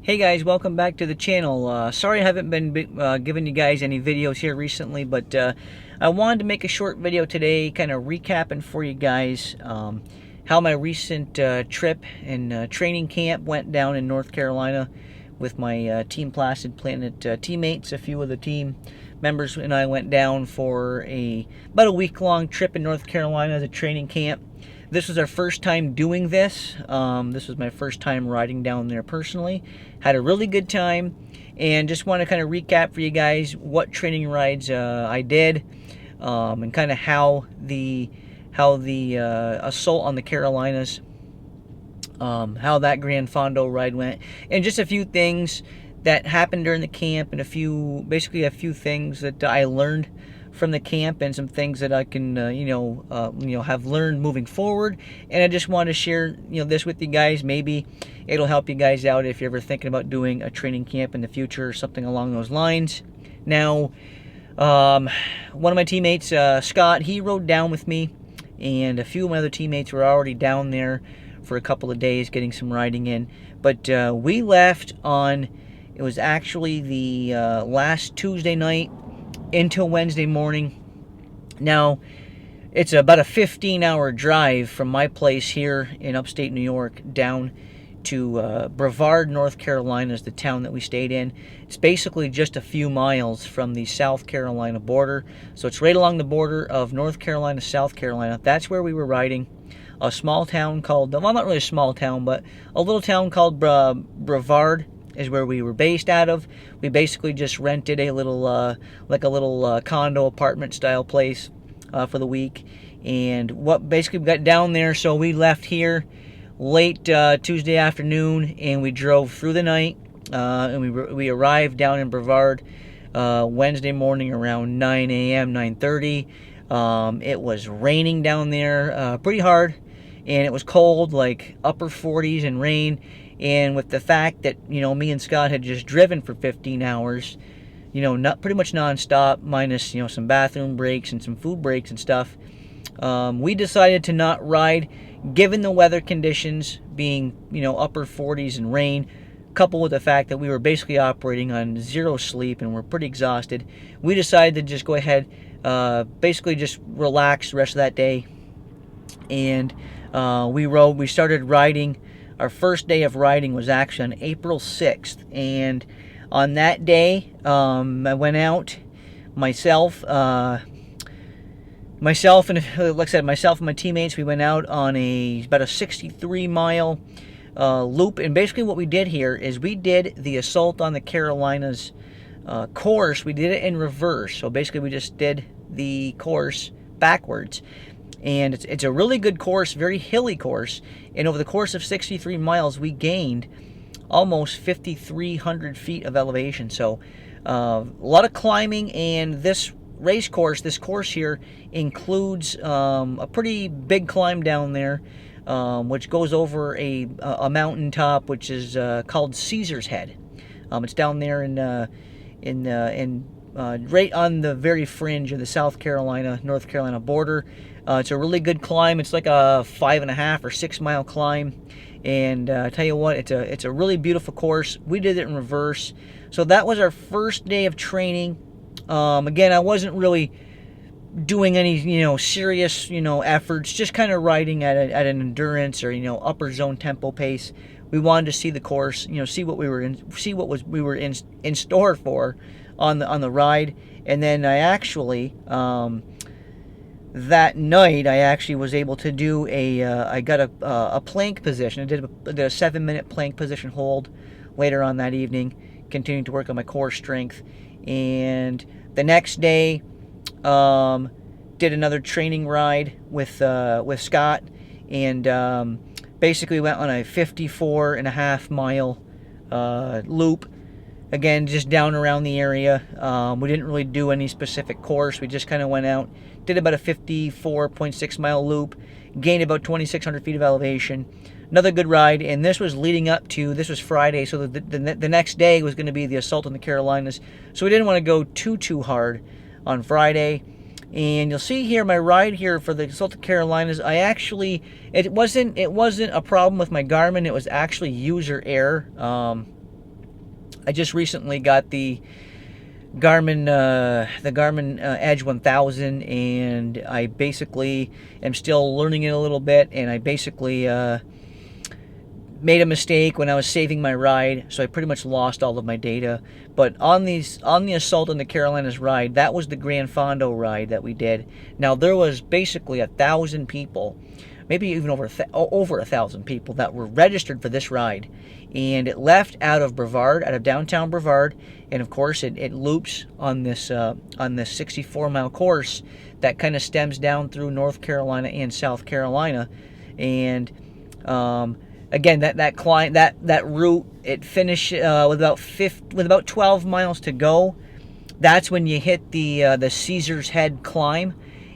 Hey guys, welcome back to the channel. Sorry I haven't been giving you guys any videos here recently, but I wanted to make a short video today kind of recapping for you guys how my recent trip and training camp went down in North Carolina with my Team Placid Planet teammates. A few of the team members and I went down for about a week-long trip in North Carolina as a training camp. This was our first time doing this. This was my first time riding down there personally. Had a really good time, and just want to kind of recap for you guys what training rides I did, and kind of how the assault on the Carolinas, how that Gran Fondo ride went, and just a few things that happened during the camp, and basically a few things that I learned from the camp, and some things that I can have learned moving forward. And I just want to share this with you guys. Maybe it'll help you guys out if you're ever thinking about doing a training camp in the future or something along those lines. Now, one of my teammates, Scott, he rode down with me, and a few of my other teammates were already down there for a couple of days getting some riding in. But we left on, it was actually the last Tuesday night until Wednesday morning. Now, it's about a 15-hour drive from my place here in upstate New York down to Brevard, North Carolina is the town that we stayed in. It's basically just a few miles from the South Carolina border. So it's right along the border of North Carolina, South Carolina. That's where we were riding. A small town called, well, not really a small town, but a little town called Brevard is where we were based out of. We basically just rented a little, condo apartment style place for the week. And what basically we got down there, so we left here late Tuesday afternoon, and we drove through the night, and we arrived down in Brevard Wednesday morning around 9 a.m., 9:30. It was raining down there pretty hard, and it was cold, like upper 40s and rain. And with the fact that, me and Scott had just driven for 15 hours, not pretty much nonstop, minus, some bathroom breaks and some food breaks and stuff, we decided to not ride, given the weather conditions being, upper 40s and rain, coupled with the fact that we were basically operating on zero sleep and we're pretty exhausted. We decided to just go ahead, basically just relax the rest of that day. And we started riding. Our first day of riding was actually on April 6th, and on that day, I went out, myself and like I said, myself and my teammates, we went out on about a 63-mile loop. And basically what we did here is we did the Assault on the Carolinas course. We did it in reverse, so basically we just did the course backwards. And it's a really good course, very hilly course. And over the course of 63 miles, we gained almost 5,300 feet of elevation. So a lot of climbing. And this this course here, includes a pretty big climb down there, which goes over a mountaintop, which is called Caesar's Head. It's down there right on the very fringe of the South Carolina, North Carolina border. It's a really good climb. It's like a 5.5 or 6 mile climb, and I tell you what, it's a really beautiful course. We did it in reverse, so that was our first day of training. Again, I wasn't really doing any serious efforts, just kind of riding at an endurance or upper zone tempo pace. We wanted to see the course, see what we were in store for on the ride. And then I actually that night I actually was able to do I got a plank position. I did a 7-minute plank position hold later on that evening, continuing to work on my core strength. And the next day, did another training ride with Scott, and basically went on a 54.5 mile loop. Again, just down around the area. We didn't really do any specific course. We just kind of went out, did about a 54.6 mile loop, gained about 2,600 feet of elevation. Another good ride, and this was leading up to, this was Friday, so the next day was going to be the Assault on the Carolinas. So we didn't want to go too hard on Friday. And you'll see here my ride here for the Assault on the Carolinas. It wasn't a problem with my Garmin. It was actually user error. I just recently got the Garmin Edge 1000, and I basically am still learning it a little bit, and I basically made a mistake when I was saving my ride, so I pretty much lost all of my data. But on the Assault on the Carolinas ride, that was the Gran Fondo ride that we did. Now there was basically 1,000 people, maybe even over 1,000 people that were registered for this ride, and it left out of Brevard, out of downtown Brevard, and of course it loops on this 64-mile course that kind of stems down through North Carolina and South Carolina, and again, that route, it finished with about 12 miles to go. That's when you hit the Caesar's Head climb,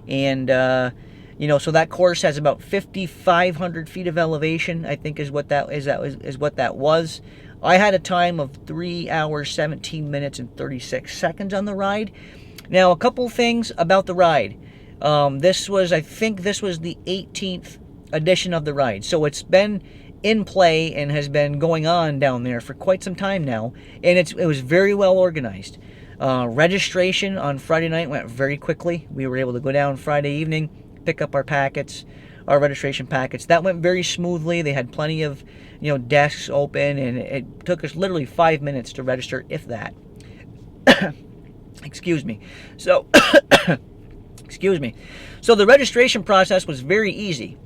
and so that course has about 5,500 feet of elevation, I think is what that was. I had a time of 3 hours, 17 minutes, and 36 seconds on the ride. Now, a couple things about the ride. I think this was the 18th edition of the ride, so it's been in play and has been going on down there for quite some time now, and it was very well organized. Registration on Friday night went very quickly. We were able to go down Friday evening, pick up our registration packets. That went very smoothly. They had plenty of desks open, and it took us literally 5 minutes to register, if that. Excuse me. So excuse me. So the registration process was very easy,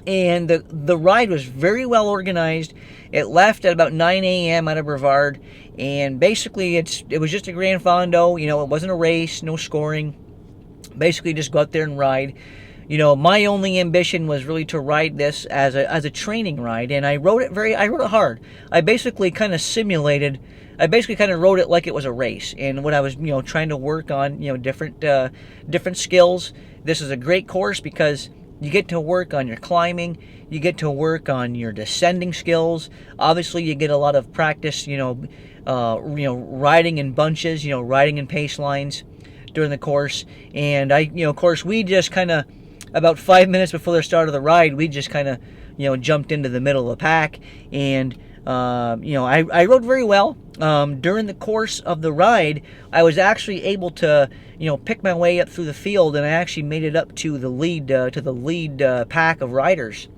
and the ride was very well organized. It left at about 9 a.m. out of Brevard, and basically it was just a Gran Fondo. It wasn't a race, no scoring. Basically, just go out there and ride. My only ambition was really to ride this as a training ride, and I rode it hard. I basically kind of rode it like it was a race, and what I was trying to work on different skills. This is a great course because you get to work on your climbing, you get to work on your descending skills. Obviously, you get a lot of practice, riding in bunches, riding in pace lines during the course. And of course, we just kind of, about 5 minutes before the start of the ride, we just kind of, jumped into the middle of the pack. And, I rode very well. During the course of the ride, I was actually able to, pick my way up through the field, and I actually made it up to the lead pack of riders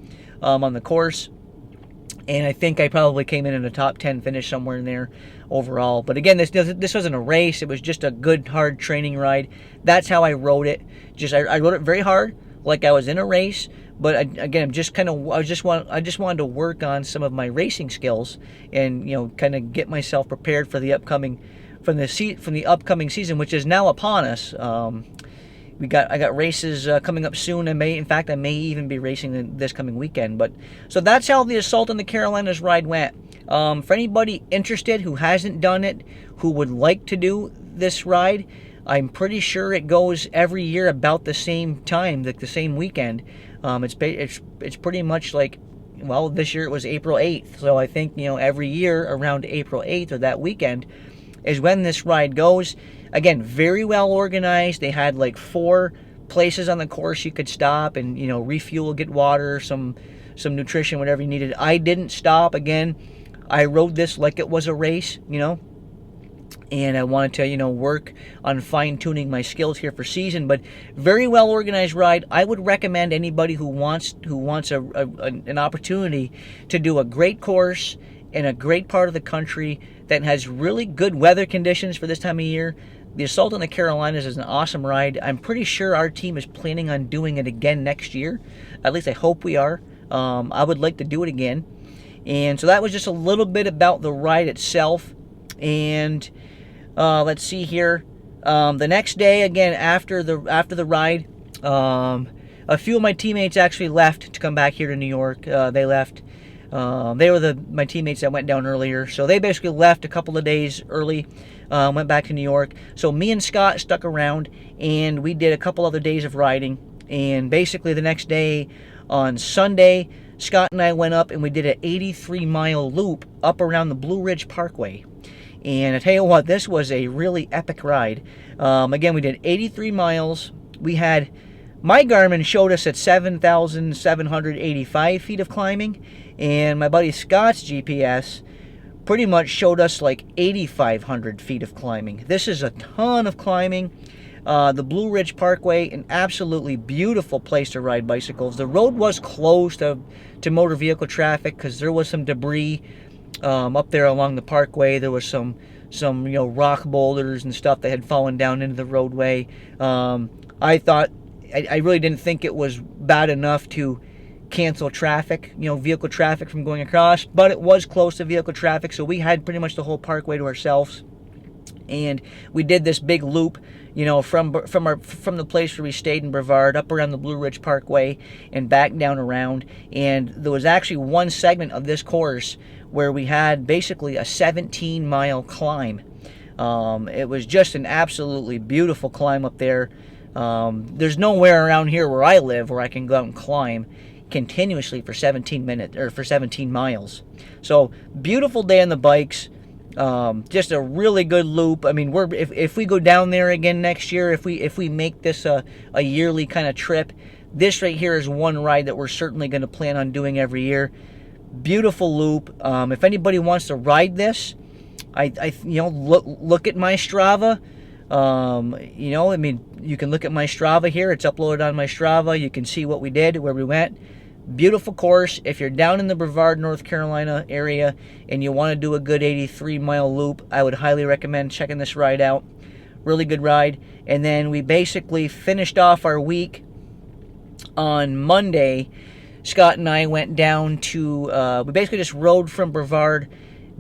on the course. And I think I probably came in a top 10 finish somewhere in there overall. But again, this wasn't a race. It was just a good, hard training ride. That's how I rode it. I rode it very hard, like I was in a race. But again, I just wanted to work on some of my racing skills, and kind of get myself prepared for the upcoming season, which is now upon us. I got races coming up soon. I may even be racing this coming weekend. But so that's how the Assault on the Carolinas ride went. For anybody interested who hasn't done it, who would like to do this ride, I'm pretty sure it goes every year about the same time, like the same weekend. It's pretty much like, well, this year it was April 8th. So I think every year around April 8th or that weekend is when this ride goes. Again, very well organized. They had like 4 places on the course you could stop and refuel, get water, some nutrition, whatever you needed. I didn't stop. Again, I rode this like it was a race, and I wanted to work on fine-tuning my skills here for season. But very well organized ride. I would recommend anybody who wants an opportunity to do a great course in a great part of the country that has really good weather conditions for this time of year. The Assault on the Carolinas is an awesome ride. I'm pretty sure our team is planning on doing it again next year. At least I hope we are. I would like to do it again. And so that was just a little bit about the ride itself. And let's see here. The next day, again, after the ride, a few of my teammates actually left to come back here to New York. They left. They were my teammates that went down earlier, so they basically left a couple of days early, went back to New York. So me and Scott stuck around, and we did a couple other days of riding. And basically the next day, on Sunday, Scott and I went up and we did an 83-mile loop up around the Blue Ridge Parkway. And I tell you what, this was a really epic ride. Again, we did 83 miles. My Garmin showed us at 7,785 feet of climbing, and my buddy Scott's GPS pretty much showed us like 8,500 feet of climbing. This is a ton of climbing. The Blue Ridge Parkway, an absolutely beautiful place to ride bicycles. The road was closed to motor vehicle traffic because there was some debris up there along the parkway. There was some rock boulders and stuff that had fallen down into the roadway. I really didn't think it was bad enough to cancel traffic, vehicle traffic from going across, but it was close to vehicle traffic, so we had pretty much the whole parkway to ourselves. And we did this big loop, from the place where we stayed in Brevard up around the Blue Ridge Parkway and back down around. And there was actually one segment of this course where we had basically a 17-mile climb. It was just an absolutely beautiful climb up there. There's nowhere around here where I live where I can go out and climb continuously for 17 minutes or for 17 miles. So beautiful day on the bikes. Just a really good loop. I mean, if we go down there again next year, if we make this a yearly kind of trip, this right here is one ride that we're certainly going to plan on doing every year. Beautiful loop. If anybody wants to ride this, look at my Strava. I mean, you can look at my Strava here. It's uploaded on my Strava. You can see what we did, where we went. Beautiful course. If you're down in the Brevard, North Carolina area and you want to do a good 83-mile loop, I would highly recommend checking this ride out. Really good ride. And then we basically finished off our week on Monday. Scott and I went down to, we basically just rode from Brevard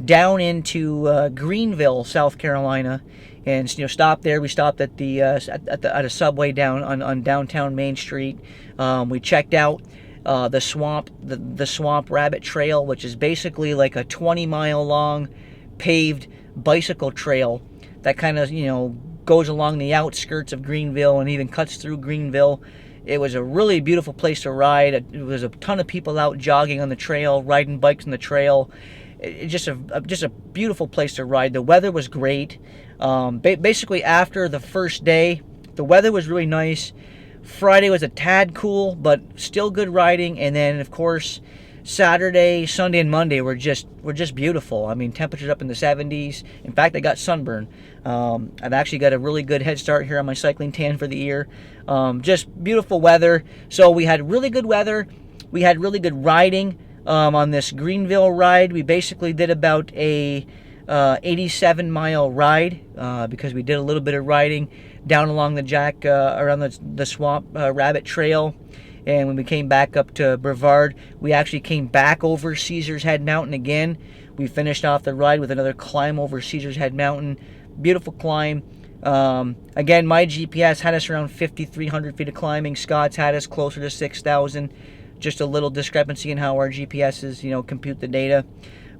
down into Greenville, South Carolina, and stopped there. We stopped at at a Subway down on downtown Main Street. We checked out the Swamp Rabbit Trail, which is basically like a 20-mile long paved bicycle trail that kind of goes along the outskirts of Greenville and even cuts through Greenville. It was a really beautiful place to ride. It was a ton of people out jogging on the trail, riding bikes on the trail. It's just a beautiful place to ride. The weather was great. Basically, after the first day, the weather was really nice. Friday was a tad cool, but still good riding. And then, of course, Saturday, Sunday, and Monday were just beautiful. I mean, temperatures up in the 70s. In fact, I got sunburn. I've actually got a really good head start here on my cycling tan for the year. Just beautiful weather. So we had really good weather. We had really good riding on this Greenville ride. We basically did about a 87-mile ride because we did a little bit of riding down along the around the Swamp Rabbit Trail. And when we came back up to Brevard, we actually came back over Caesar's Head Mountain again. We finished off the ride with another climb over Caesar's Head Mountain. Beautiful climb. Again, my GPS had us around 5,300 feet of climbing. Scott's had us closer to 6,000. Just a little discrepancy in how our GPSs, compute the data.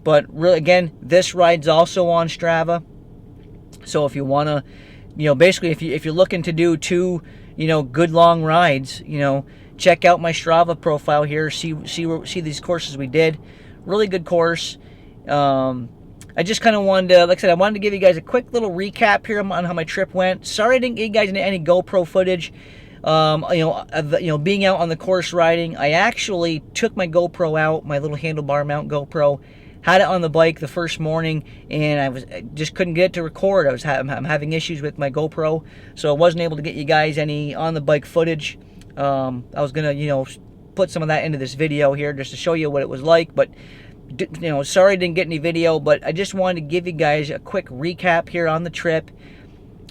But really, again, this ride's also on Strava. So if you want to, basically, if you're looking to do two, good long rides, check out my Strava profile here. See these courses we did. Really good course. I just kind of wanted to, like I said, I wanted to give you guys a quick little recap here on how my trip went. Sorry I didn't get you guys any GoPro footage. Being out on the course riding, I actually took my GoPro out, my little handlebar mount GoPro, had it on the bike the first morning, and I just couldn't get it to record. I'm having issues with my GoPro, so I wasn't able to get you guys any on the bike footage. I was gonna, put some of that into this video here just to show you what it was like, but sorry I didn't get any video, but I just wanted to give you guys a quick recap here on the trip.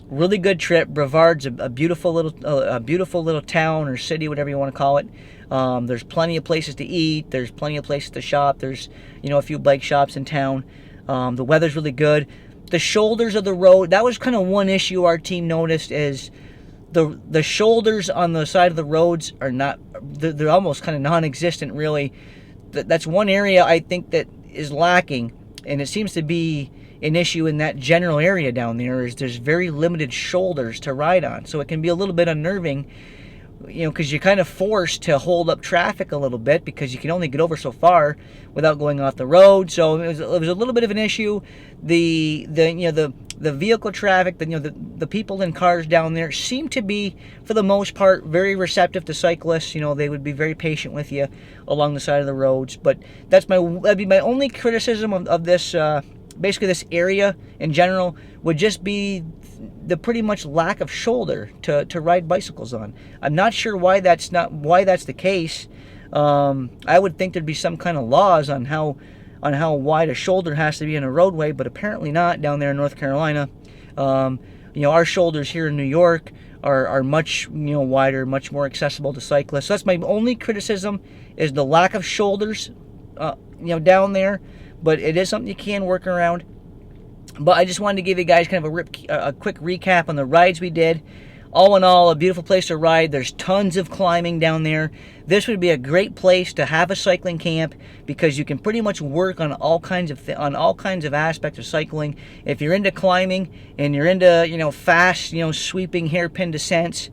Really good trip. Brevard's a beautiful little town or city, whatever you want to call it. There's plenty of places to eat. There's plenty of places to shop. There's a few bike shops in town. The weather's really good. The shoulders of the road, that was kind of one issue our team noticed, is the shoulders on the side of the roads are not, they're almost kind of non-existent really. That's one area I think that is lacking, and it seems to be an issue in that general area down there, is there's very limited shoulders to ride on. So it can be a little bit unnerving, because you're kind of forced to hold up traffic a little bit because you can only get over so far without going off the road. So it was a little bit of an issue. The vehicle traffic, the people in cars down there seem to be, for the most part, very receptive to cyclists. They would be very patient with you along the side of the roads. But that'd be my only criticism of this basically this area in general would just be the pretty much lack of shoulder to ride bicycles on. I'm not sure why that's the case. I would think there'd be some kind of laws on how wide a shoulder has to be in a roadway, but apparently not down there in North Carolina. You know, our shoulders here in New York are much, you know, wider, much more accessible to cyclists. So that's my only criticism, is the lack of shoulders, you know, down there. But it is something you can work around. But I just wanted to give you guys kind of a quick recap on the rides we did. All in all, a beautiful place to ride. There's tons of climbing down there. This would be a great place to have a cycling camp, because you can pretty much work on all kinds of aspects of cycling. If you're into climbing and you're into, you know, fast, you know, sweeping hairpin descents,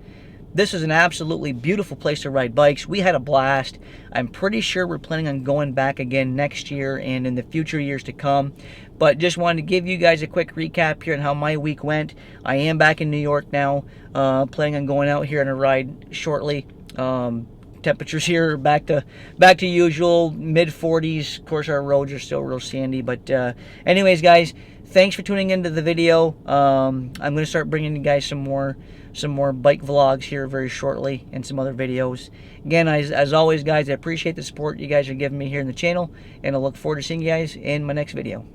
this is an absolutely beautiful place to ride bikes. We had a blast. I'm pretty sure we're planning on going back again next year and in the future years to come. But just wanted to give you guys a quick recap here on how my week went. I am back in New York now, planning on going out here on a ride shortly. Temperatures here are back to usual, mid 40s. Of course, our roads are still real sandy. But anyways, guys, thanks for tuning into the video. I'm going to start bringing you guys some more bike vlogs here very shortly, and some other videos. Again, as always, guys, I appreciate the support you guys are giving me here in the channel, and I look forward to seeing you guys in my next video.